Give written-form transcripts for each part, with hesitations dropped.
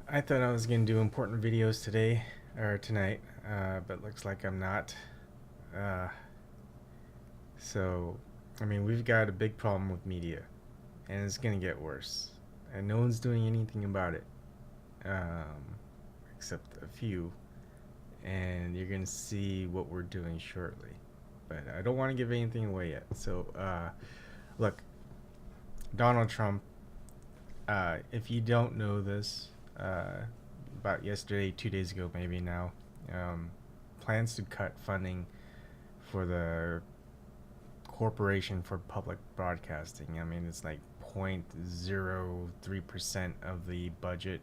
I thought I was gonna do important videos today or tonight, but looks like I'm not. Uh, so, I mean, we've got a big problem with media, and it's gonna get worse, and no one's doing anything about it, um, except a few. And you're gonna see what we're doing shortly. But I don't want to give anything away yet. So, look, Donald Trump. If you don't know this, uh, about yesterday, 2 days ago, maybe now, um, plans to cut funding for the Corporation for Public Broadcasting. I mean, it's like 0.03% of the budget,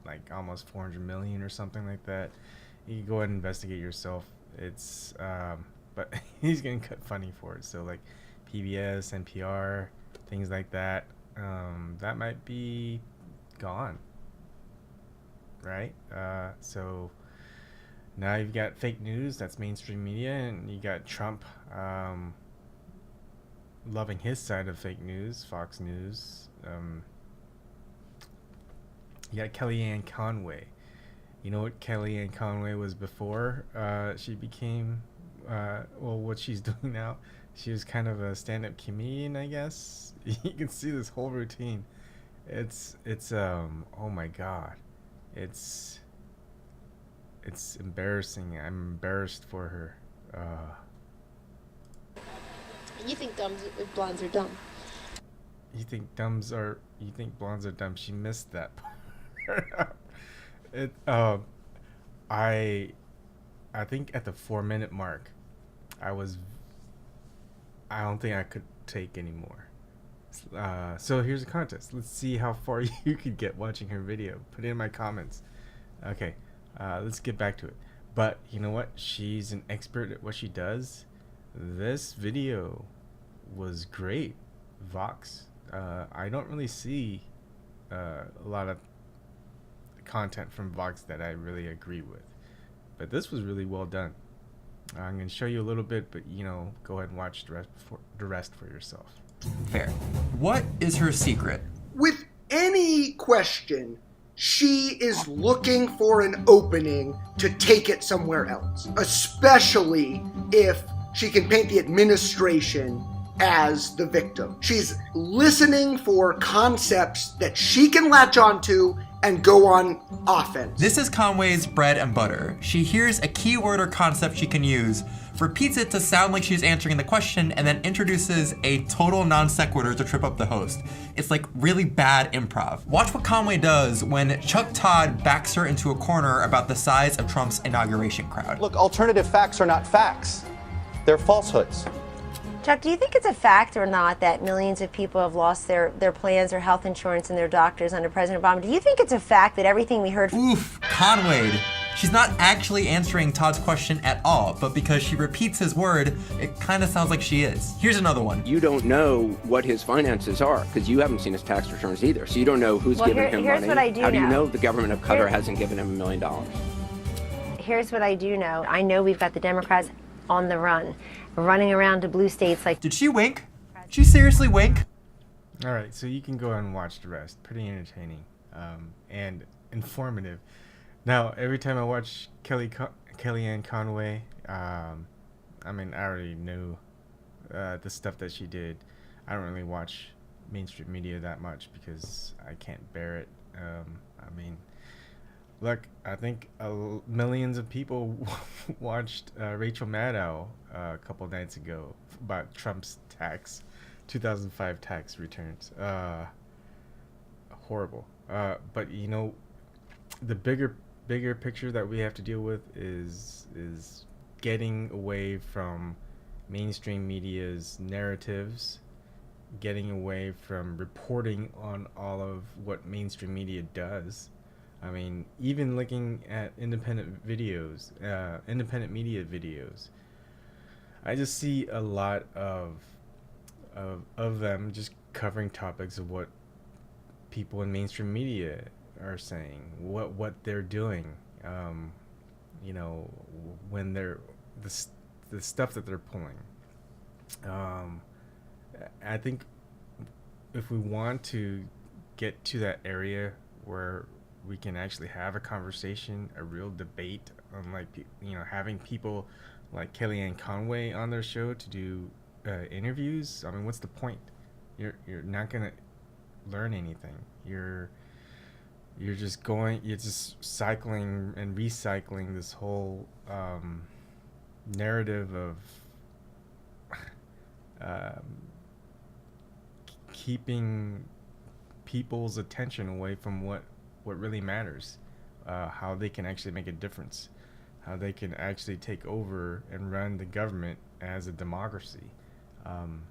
like almost 400 million or something like that. You can go ahead and investigate yourself. But he's gonna cut funding for it. So like PBS, NPR, things like that. That might be gone, right? So now you've got fake news. That's mainstream media, and you got Trump loving his side of fake news, Fox News. You got Kellyanne Conway. You know what Kellyanne Conway was before she became, what she's doing now? She was kind of a stand-up comedian, I guess. You can see this whole routine. Oh my God. It's, it's embarrassing. I'm embarrassed for her. You think blondes are dumb? You think blondes are dumb? She missed that part. it, I, I think at the 4 minute mark, I was I don't think I could take anymore. So here's a contest. Let's see how far you could get watching her video. Put it in my comments. Okay, let's get back to it. But you know what? She's an expert at what she does. This video was great. Vox. I don't really see a lot of content from Vox that I really agree with. But this was really well done. I'm going to show you a little bit, but go ahead and watch the rest for yourself. Fair. What is her secret? With any question, she is looking for an opening to take it somewhere else, especially if she can paint the administration as the victim. She's listening for concepts that she can latch onto and go on offense. This is Conway's bread and butter. She hears a keyword or concept she can use, repeats it to sound like she's answering the question, and then introduces a total non sequitur to trip up the host. It's like really bad improv. Watch what Conway does when Chuck Todd backs her into a corner about the size of Trump's inauguration crowd. Look, alternative facts are not facts. They're falsehoods. Chuck, do you think it's a fact or not that millions of people have lost their plans, their health insurance, and their doctors under President Obama? Do you think it's a fact that everything we heard... Oof, Conway. She's not actually answering Todd's question at all, but because she repeats his word, it kind of sounds like she is. Here's another one. You don't know what his finances are because you haven't seen his tax returns either. So you don't know who's giving him here's money. What I do How do you know. know the government of Qatar hasn't given him $1 million? Here's what I do know. I know we've got the Democrats on the run, running around to blue states like... Did she wink? Did she seriously wink? All right, so you can go and watch the rest. Pretty entertaining and informative. Now, every time I watch Kellyanne Conway, I already knew the stuff that she did. I don't really watch mainstream media that much because I can't bear it. Look, I think millions of people watched Rachel Maddow a couple nights ago about Trump's 2005 tax returns. Horrible. But the bigger picture that we have to deal with is getting away from mainstream media's narratives, getting away from reporting on all of what mainstream media does. Even looking at independent media videos, I just see a lot of them just covering topics of what people in mainstream media are saying, what they're doing, when they're the stuff that they're pulling. I think if we want to get to that area where we can actually have a conversation, a real debate, unlike having people like Kellyanne Conway on their show to do interviews. I mean, what's the point? You're not gonna learn anything. You're just cycling and recycling this whole narrative of keeping people's attention away from what really matters, how they can actually make a difference, how they can actually take over and run the government as a democracy. And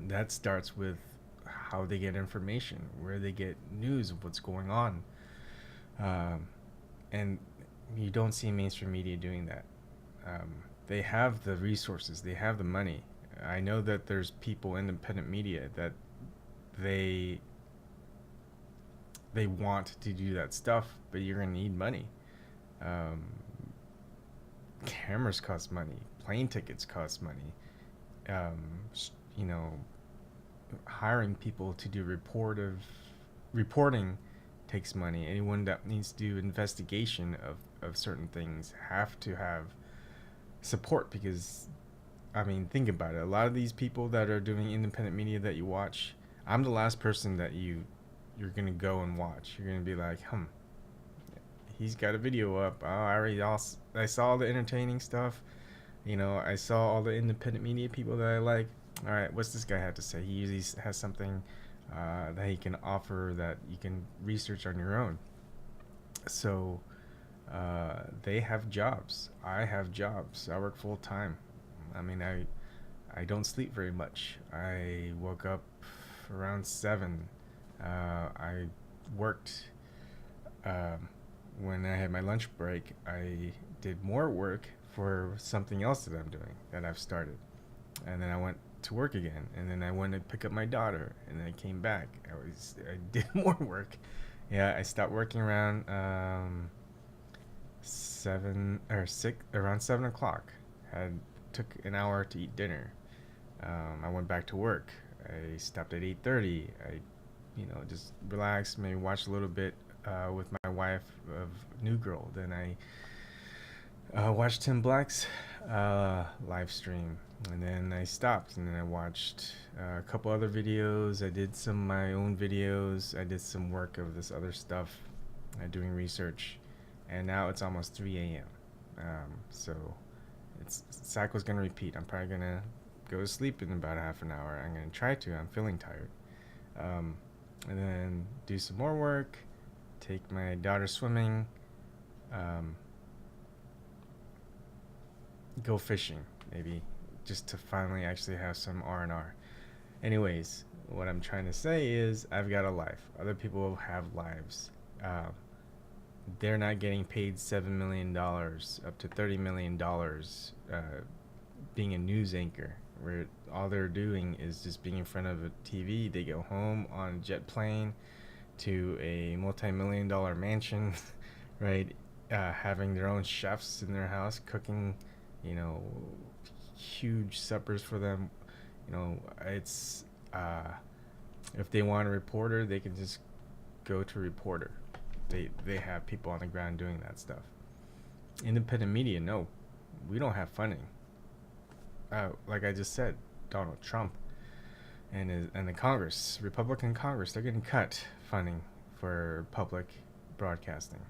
that starts with how they get information, where they get news of what's going on. And you don't see mainstream media doing that. They have the resources, they have the money. I know that there's people, independent media, that they want to do that stuff, but you're going to need money. Cameras cost money, plane tickets cost money. Hiring people to do reporting takes money. Anyone that needs to do investigation of certain things have to have support, because I mean, think about it. A lot of these people that are doing independent media that you watch, I'm the last person that you're gonna go and watch. You're gonna be like, he's got a video up. Oh, I saw all the entertaining stuff. I saw all the independent media people that I like. All right, what's this guy have to say? He usually has something that he can offer that you can research on your own. So they have jobs. I have jobs. I work full time. I mean, I don't sleep very much. I woke up around 7. I worked when I had my lunch break. I did more work for something else that I'm doing, that I've started. And then I went to work again, and then I went to pick up my daughter, and then I came back. I did more work. Yeah, I stopped working around 7 o'clock. Took an hour to eat dinner. I went back to work. I stopped at 8:30. I just relaxed, maybe watched a little bit with my wife of New Girl. Then I watched Tim Black's live stream, and then I stopped, and then I watched a couple other videos. I did some of my own videos. I did some work of this other stuff, doing research, and now it's almost 3 a.m. So cycle's gonna repeat. I'm probably gonna go to sleep in about half an hour. I'm gonna try to. I'm feeling tired. And then do some more work, take my daughter swimming, go fishing, maybe, just to finally actually have some R&R. Anyways, what I'm trying to say is I've got a life. Other people have lives. They're not getting paid $7 million up to $30 million being a news anchor, where all they're doing is just being in front of a TV. They go home on a jet plane to a multi-million-dollar mansion, right? Having their own chefs in their house cooking, huge suppers for them. It's if they want a reporter, they can just go to reporter. They have people on the ground doing that stuff. Independent media, no, we don't have funding. Like I just said, Donald Trump and the Congress, Republican Congress, they're getting cut funding for public broadcasting.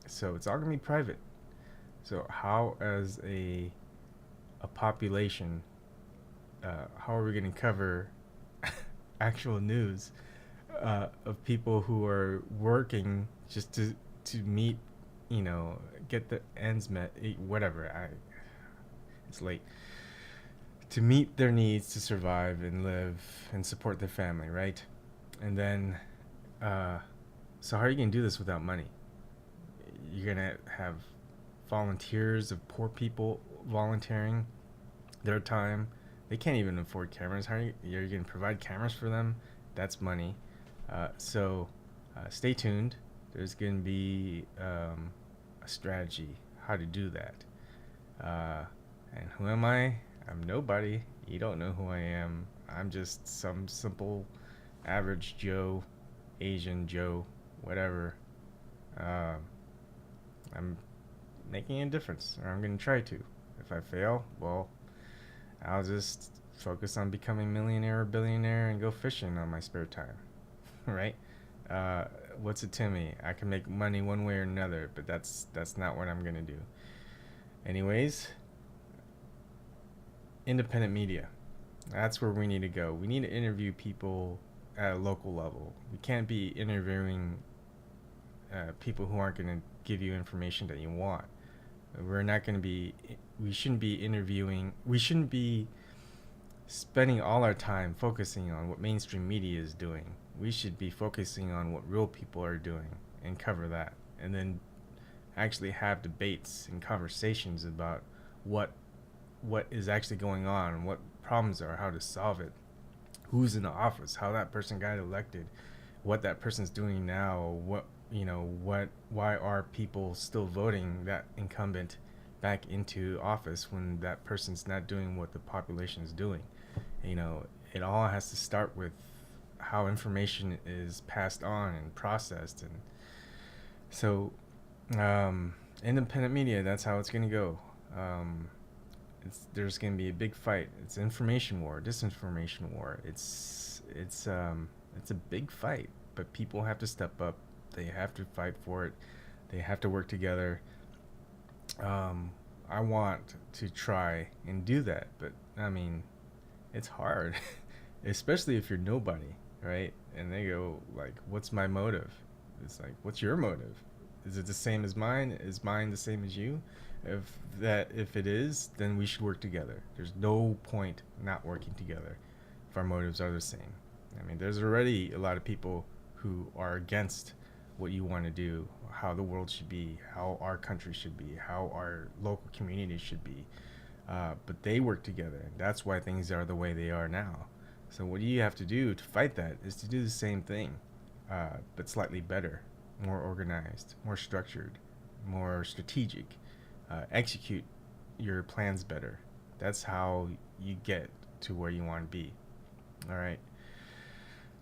So it's all gonna be private. So how, as a population, how are we gonna cover actual news of people who are working just to meet, get the ends met, whatever. It's late. To meet their needs to survive and live and support their family, right? And then, so how are you gonna do this without money? You're gonna have volunteers of poor people volunteering their time. They can't even afford cameras. How are you gonna provide cameras for them? That's money. So stay tuned. There's going to be a strategy how to do that. And who am I? I'm nobody. You don't know who I am. I'm just some simple average Joe, Asian Joe, whatever, I'm making a difference, or I'm going to try to. If I fail, well, I'll just focus on becoming millionaire or billionaire and go fishing on my spare time, right? What's it to me? I can make money one way or another, but that's not what I'm going to do. Anyways, independent media. That's where we need to go. We need to interview people at a local level. We can't be interviewing people who aren't going to give you information that you want. We shouldn't be spending all our time focusing on what mainstream media is doing. We should be focusing on what real people are doing and cover that. And then actually have debates and conversations about what is actually going on and what problems are, how to solve it, who's in the office, how that person got elected, what that person's doing now, why are people still voting that incumbent back into office when that person's not doing what the population is doing. It all has to start with how information is passed on and processed. And so independent media, that's how it's going to go. There's going to be a big fight. It's information war, disinformation war. It's a big fight, but people have to step up. They have to fight for it. They have to work together. I want to try and do that, but I mean, it's hard, especially if you're nobody, right? And they go like, "What's my motive?" It's like, "What's your motive? Is it the same as mine? Is mine the same as you?" If it is, then we should work together. There's no point not working together if our motives are the same. I mean, there's already a lot of people who are against what you want to do, how the world should be, how our country should be, how our local communities should be. But they work together, and that's why things are the way they are now. So what you have to do to fight that is to do the same thing, but slightly better, more organized, more structured, more strategic. Execute your plans better. That's how you get to where you want to be. All right.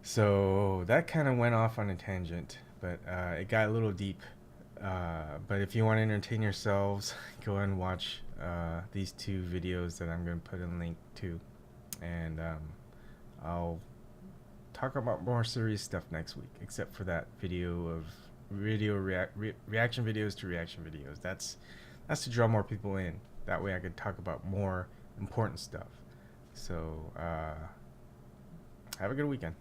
So that kind of went off on a tangent, but it got a little deep. But if you want to entertain yourselves, go and watch these two videos that I'm going to put a link to. And I'll talk about more serious stuff next week, except for that reaction videos to reaction videos. That's to draw more people in. That way I could talk about more important stuff. So have a good weekend.